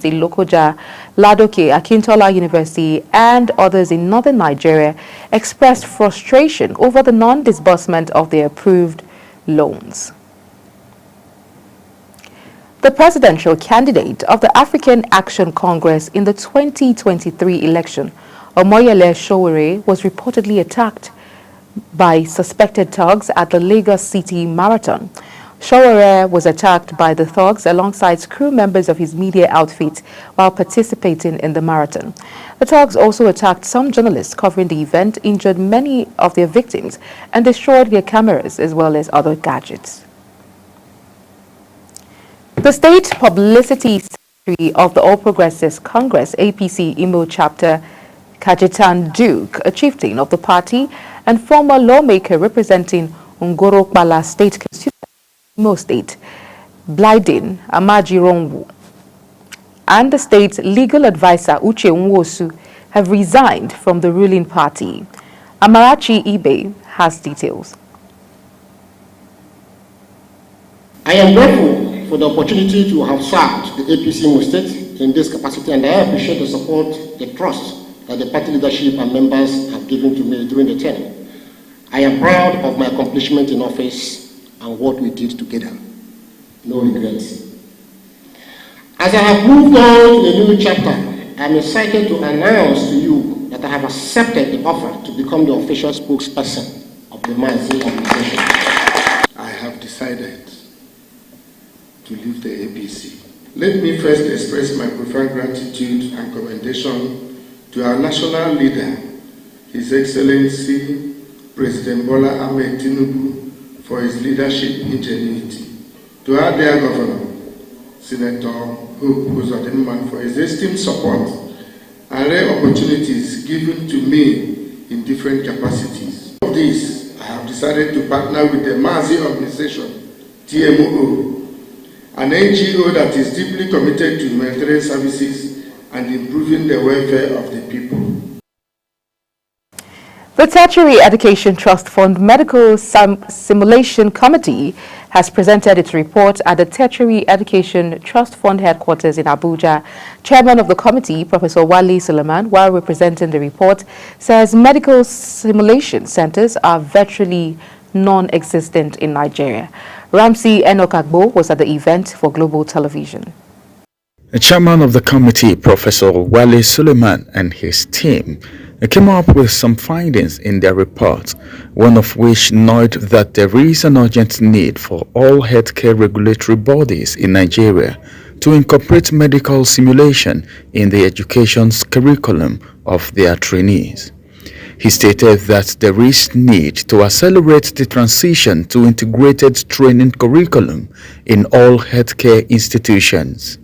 Lokoja, Ladoke, Akintola University, and others in northern Nigeria expressed frustration over the non-disbursement of their approved loans. The presidential candidate of the African Action Congress in the 2023 election, Omoyele Sowore, was reportedly attacked by suspected thugs at the Lagos City Marathon. Sowore was attacked by the thugs alongside crew members of his media outfit while participating in the marathon. The thugs also attacked some journalists covering the event, injured many of their victims, and destroyed their cameras as well as other gadgets. The State Publicity Secretary of the All Progressives Congress APC Imo Chapter, Kajetan Duke, a chieftain of the party and former lawmaker representing Ngorokbala State Constituency, Imo State, Blyden Amajironwu, and the state's legal advisor Uche Nwosu have resigned from the ruling party. Amarachi Ibe has details. I am grateful for the opportunity to have served the APC Imo State in this capacity, and I appreciate the support, the trust that the party leadership and members have given to me during the term. I am proud of my accomplishment in office and what we did together. No regrets. As I have moved on to a new chapter, I am excited to announce to you that I have accepted the offer to become the official spokesperson of the Mazi organization. I have decided to leave the APC. Let me first express my profound gratitude and commendation to our national leader, His Excellency President Bola Ahmed Tinubu, for his leadership ingenuity. To our dear Governor, Senator Hope Uzodinma, for his esteemed support and rare opportunities given to me in different capacities. Of this, I have decided to partner with the Mazi organization, TMO, an NGO that is deeply committed to humanitarian services and improving the welfare of the people. The Tertiary Education Trust Fund Medical Simulation Committee has presented its report at the Tertiary Education Trust Fund headquarters in Abuja. Chairman of the committee, Professor Wale Suleiman, while representing the report, says medical simulation centers are virtually non-existent in Nigeria. Ramsey Enokagbo was at the event for Global Television. The chairman of the committee, Professor Wale Suleiman, and his team came up with some findings in their report, one of which noted that there is an urgent need for all healthcare regulatory bodies in Nigeria to incorporate medical simulation in the education's curriculum of their trainees. He stated that there is need to accelerate the transition to integrated training curriculum in all healthcare institutions.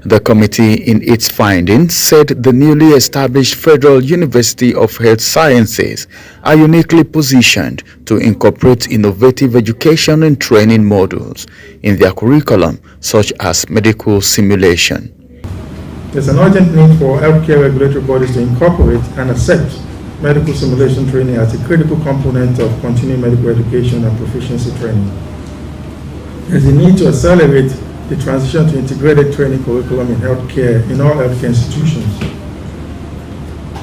The committee, in its findings, said the newly established Federal University of Health Sciences are uniquely positioned to incorporate innovative education and training modules in their curriculum, such as medical simulation. There's an urgent need for healthcare regulatory bodies to incorporate and accept medical simulation training as a critical component of continuing medical education and proficiency training. There's a need to accelerate the transition to integrated training curriculum in healthcare in all healthcare institutions.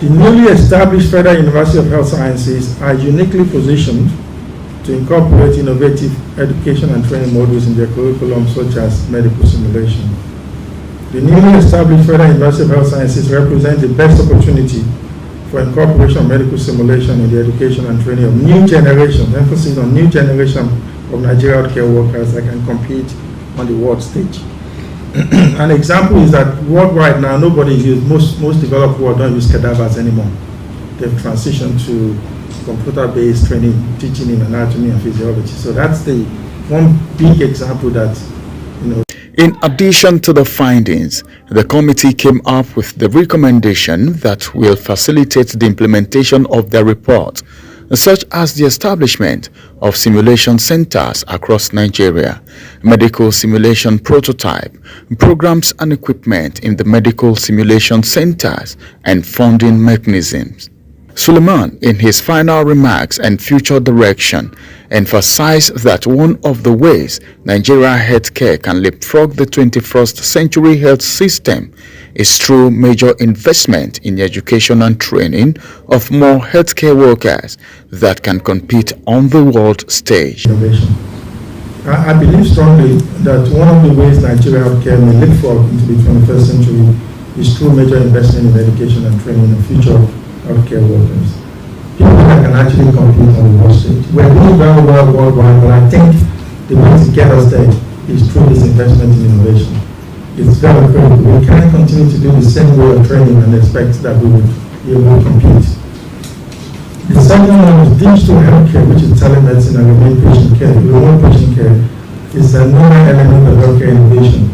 The newly established Federal University of Health Sciences are uniquely positioned to incorporate innovative education and training modules in their curriculum, such as medical simulation. The newly established Federal University of Health Sciences represent the best opportunity for incorporation of medical simulation in the education and training of new generation, emphasis on new generation of Nigerian healthcare workers that can compete on the world stage. An example is that worldwide now, nobody uses, most developed world don't use cadavers anymore. They've transitioned to computer-based training, teaching in anatomy and physiology. So that's the one big example that, you know. In addition to the findings, the committee came up with the recommendation that will facilitate the implementation of their report, such as the establishment of simulation centers across Nigeria, medical simulation prototype, programs and equipment in the medical simulation centers, and funding mechanisms. Suleiman, in his final remarks and future direction, emphasized that one of the ways Nigeria healthcare can leapfrog the 21st century health system is through major investment in education and training of more healthcare workers that can compete on the world stage. Innovation. I believe strongly that one of the ways Nigeria healthcare may leapfrog into the 21st century is through major investment in education and training of future healthcare workers. People that can actually compete on the world stage. We're doing very well worldwide, but I think the way to get us there is through this investment in innovation. It's very critical. We can't continue to do the same way of training and expect that we will be able to compete. The second one is digital healthcare, which is telemedicine and remote patient care. Remote patient care is another element of healthcare innovation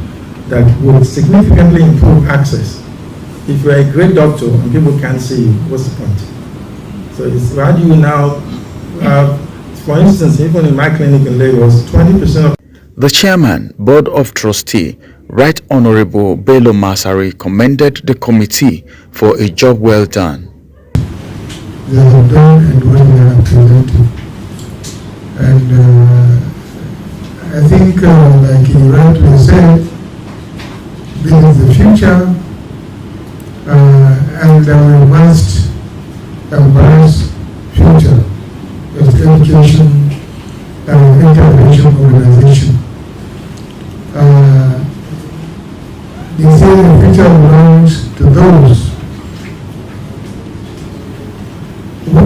that will significantly improve access. If you're a great doctor and people can't see you, what's the point? So it's how do you now, for instance, even in my clinic in Lagos, 20% of the chairman, Board of Trustee, Right Honorable Bello Masari, commended the committee for a job well done. They have done and what they have presented. And I think, like you rightly said, this is the future, and our vast and vast future of education and intervention organization. They say the future belongs to those who,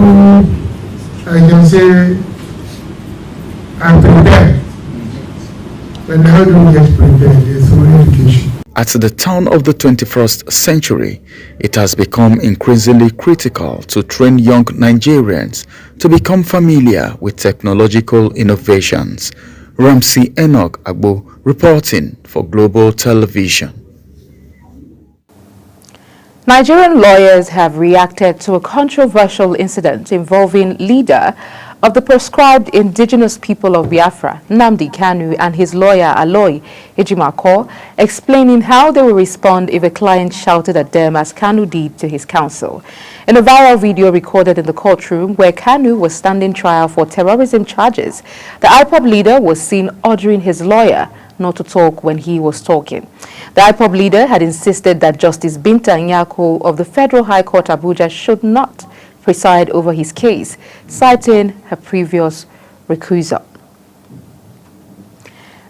I can say, are prepared. But how do we get prepared? It's through education. At the turn of the 21st century, it has become increasingly critical to train young Nigerians to become familiar with technological innovations. Ramsey Enoch Agbo reporting for Global Television. Nigerian lawyers have reacted to a controversial incident involving leader of the proscribed indigenous people of Biafra, Nnamdi Kanu, and his lawyer Aloy Ejimakor, explaining how they will respond if a client shouted at them as Kanu did to his counsel. In a viral video recorded in the courtroom where Kanu was standing trial for terrorism charges, the IPOB leader was seen ordering his lawyer not to talk when he was talking. The IPOB leader had insisted that Justice Binta Nyako of the Federal High Court Abuja should not preside over his case, citing her previous recusal.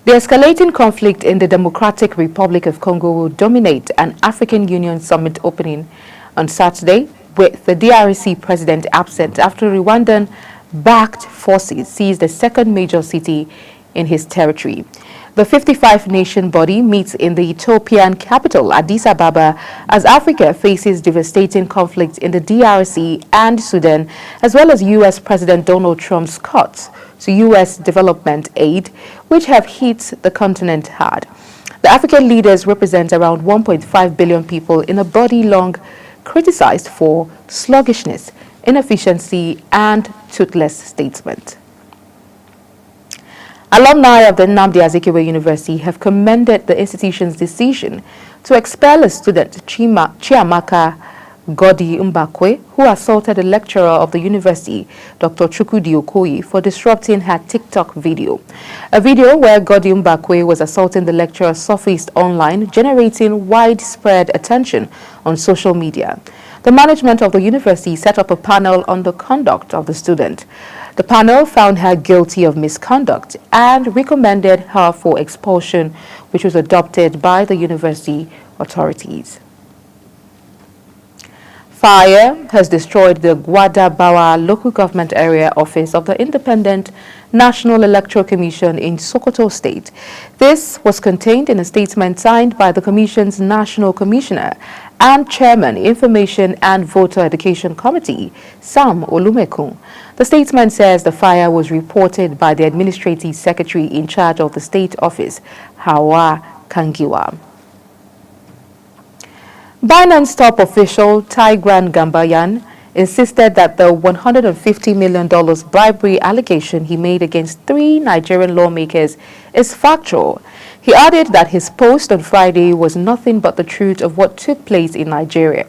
The escalating conflict in the Democratic Republic of Congo will dominate an African Union summit opening on Saturday, with the DRC president absent after Rwandan-backed forces seized the second major city in his territory. The 55-nation body meets in the Ethiopian capital, Addis Ababa, as Africa faces devastating conflict in the DRC and Sudan, as well as U.S. President Donald Trump's cuts to U.S. development aid, which have hit the continent hard. The African leaders represent around 1.5 billion people in a body long criticized for sluggishness, inefficiency, and toothless statesmen. Alumni of the Nnamdi Azikiwe University have commended the institution's decision to expel a student, Chiamaka Godi Mbakwe, who assaulted a lecturer of the university, Dr. Chukwudi Okoye, for disrupting her TikTok video. A video where Godi Mbakwe was assaulting the lecturer surfaced online, generating widespread attention on social media. The management of the university set up a panel on the conduct of the student. The panel found her guilty of misconduct and recommended her for expulsion, which was adopted by the university authorities. Fire has destroyed the Gwadabawa local government area office of the Independent National Electoral Commission in Sokoto State. This was contained in a statement signed by the Commission's National Commissioner and Chairman, Information and Voter Education Committee, Sam Olumekun. The statement says the fire was reported by the Administrative Secretary in charge of the state office, Hawa Kangiwa. Binance top official Tigran Gambaryan insisted that the $150 million bribery allegation he made against 3 Nigerian lawmakers is factual. He added that his post on Friday was nothing but the truth of what took place in Nigeria.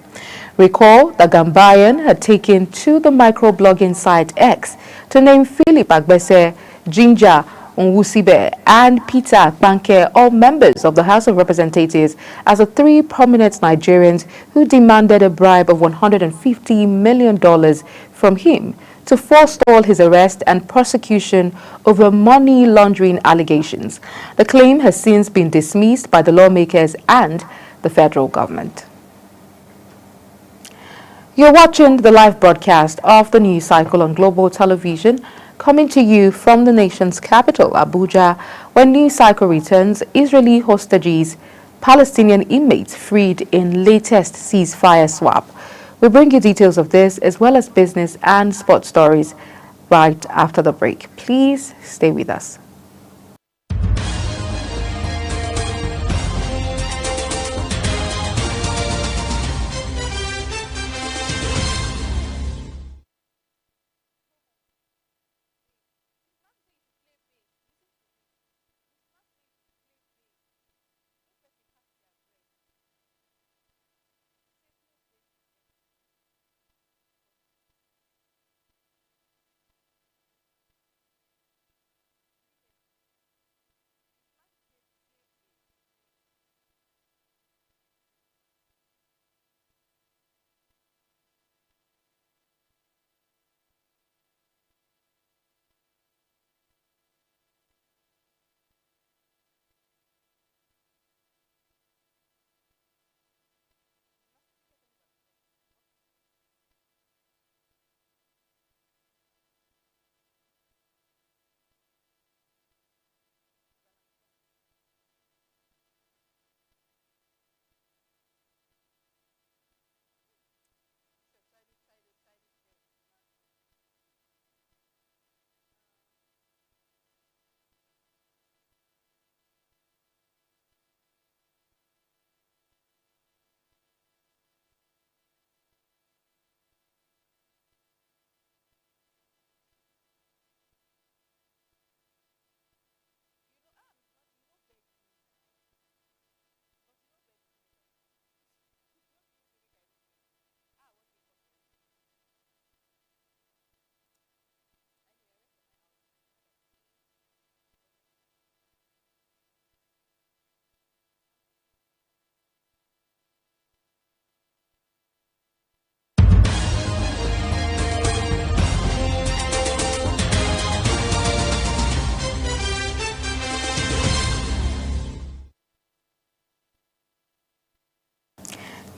Recall that Gambayan had taken to the microblogging site X to name Philip Agbese, Ginger Onwusibe, and Peter Akpanke, all members of the House of Representatives, as the three prominent Nigerians who demanded a bribe of $150 million from him to forestall his arrest and prosecution over money laundering allegations. The claim has since been dismissed by the lawmakers and the federal government. You're watching the live broadcast of the news cycle on Global Television, coming to you from the nation's capital, Abuja. When news cycle returns, Israeli hostages, Palestinian inmates freed in latest ceasefire swap. We bring you details of this as well as business and sports stories right after the break. Please stay with us.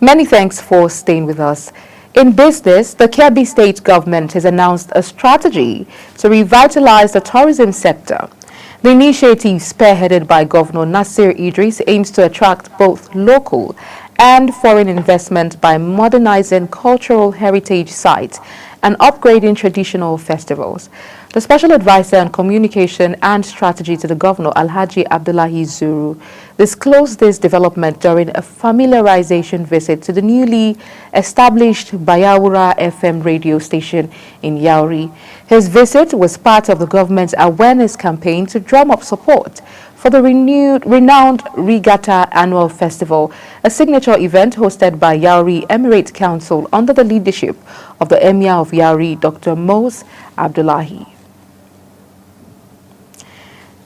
Many thanks for staying with us. In business, the Kebbi state government has announced a strategy to revitalize the tourism sector. The initiative, spearheaded by Governor Nasir Idris, aims to attract both local and foreign investment by modernizing cultural heritage sites and upgrading traditional festivals. The Special Advisor on Communication and Strategy to the Governor, Alhaji Abdullahi Zuru, disclosed this development during a familiarization visit to the newly established Bayawura FM radio station in Yauri. His visit was part of the government's awareness campaign to drum up support for the renowned Regatta Annual Festival, a signature event hosted by Yauri Emirate Council under the leadership of the Emir of Yauri, Dr. Mose Abdullahi.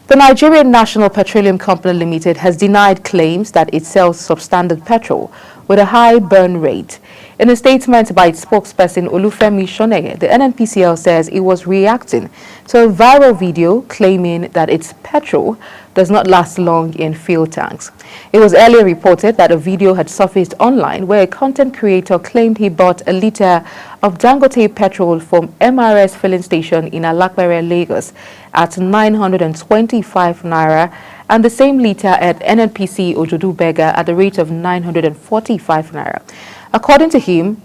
The Nigerian National Petroleum Company Limited has denied claims that it sells substandard petrol with a high burn rate. In a statement by its spokesperson Olufemi Shonege, the NNPCL says it was reacting to a viral video claiming that its petrol does not last long in fuel tanks. It was earlier reported that a video had surfaced online where a content creator claimed he bought a liter of Dangote petrol from MRS filling station in Alakbere, Lagos at 925 naira and the same liter at NNPC Ojodu Bega at the rate of 945 naira. According to him,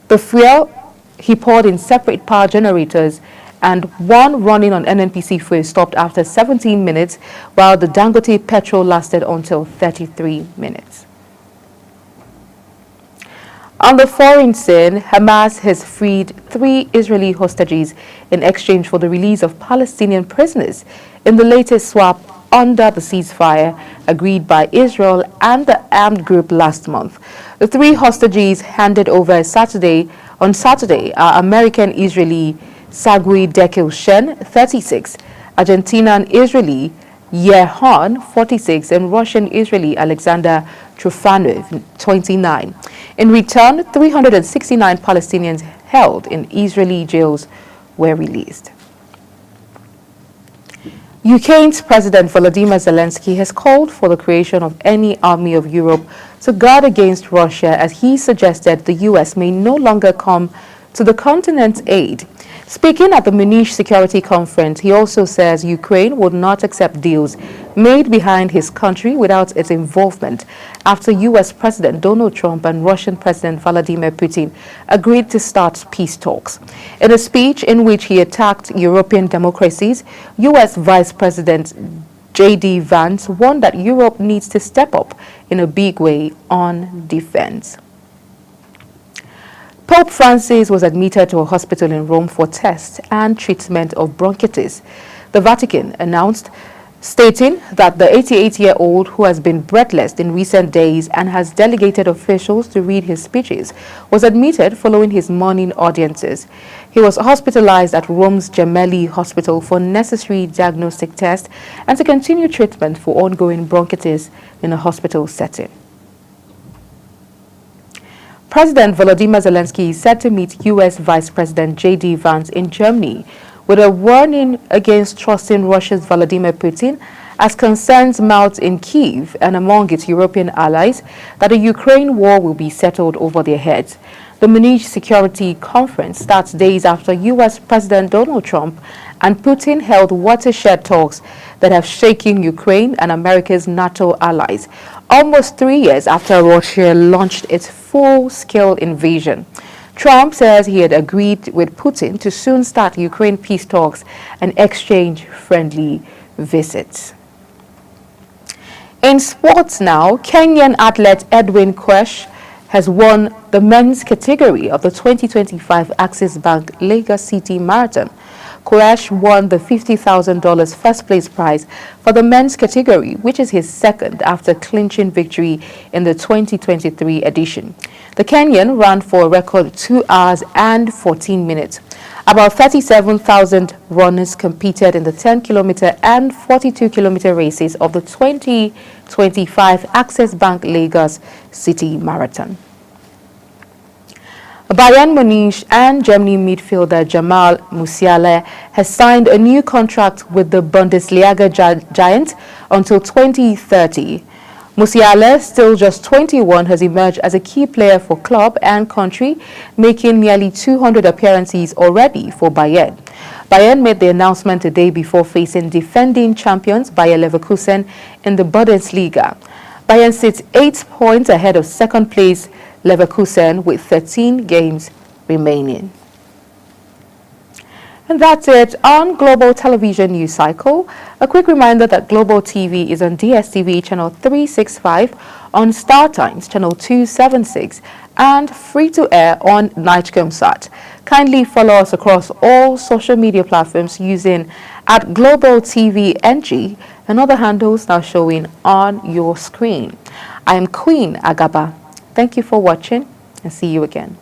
the fuel he poured in separate power generators and one running on NNPC fuel stopped after 17 minutes, while the Dangote petrol lasted until 33 minutes. On the foreign scene, Hamas has freed 3 Israeli hostages in exchange for the release of Palestinian prisoners in the latest swap under the ceasefire agreed by Israel and the armed group last month. The three hostages handed over on Saturday are American-Israeli Sagui Dekel Shen, 36, Argentinian-Israeli Yerhan, 46, and Russian-Israeli Alexander Trufanov, 29. In return, 369 Palestinians held in Israeli jails were released. Ukraine's President Volodymyr Zelensky has called for the creation of any army of Europe to guard against Russia, as he suggested the U.S. may no longer come to the continent's aid. Speaking at the Munich Security Conference, he also says Ukraine would not accept deals made behind his country without its involvement after U.S. President Donald Trump and Russian President Vladimir Putin agreed to start peace talks. In a speech in which he attacked European democracies, U.S. Vice President J.D. Vance warned that Europe needs to step up in a big way on defense. Pope Francis was admitted to a hospital in Rome for tests and treatment of bronchitis, the Vatican announced, stating that the 88-year-old, who has been breathless in recent days and has delegated officials to read his speeches, was admitted following his morning audiences. He was hospitalized at Rome's Gemelli Hospital for necessary diagnostic tests and to continue treatment for ongoing bronchitis in a hospital setting. President Volodymyr Zelensky is set to meet U.S. Vice President J.D. Vance in Germany with a warning against trusting Russia's Vladimir Putin as concerns mount in Kyiv and among its European allies that the Ukraine war will be settled over their heads. The Munich Security Conference starts days after U.S. President Donald Trump and Putin held watershed talks that have shaken Ukraine and America's NATO allies, almost 3 years after Russia launched its full-scale invasion. Trump says he had agreed with Putin to soon start Ukraine peace talks and exchange friendly visits. In sports now, Kenyan athlete Edwin Kwesh has won the men's category of the 2025 Axis Bank Lagos City Marathon. Kwesh won the $50,000 first place prize for the men's category, which is his second after clinching victory in the 2023 edition. The Kenyan ran for a record 2 hours and 14 minutes. About 37,000 runners competed in the 10-kilometer and 42-kilometer races of the 2025 Access Bank Lagos City Marathon. Bayern Munich and Germany midfielder Jamal Musiala has signed a new contract with the Bundesliga giant until 2030. Musiala, still just 21, has emerged as a key player for club and country, making nearly 200 appearances already for Bayern. Bayern made the announcement today before facing defending champions Bayer Leverkusen in the Bundesliga. Bayern sits 8 points ahead of second place Leverkusen with 13 games remaining. And that's it on Global Television News Cycle. A quick reminder that Global TV is on DSTV channel 365, on Star Times channel 276, and free to air on Nightcomsat. Kindly follow us across all social media platforms using @GlobalTVNG and other handles now showing on your screen. I am Queen Agaba. Thank you for watching and see you again.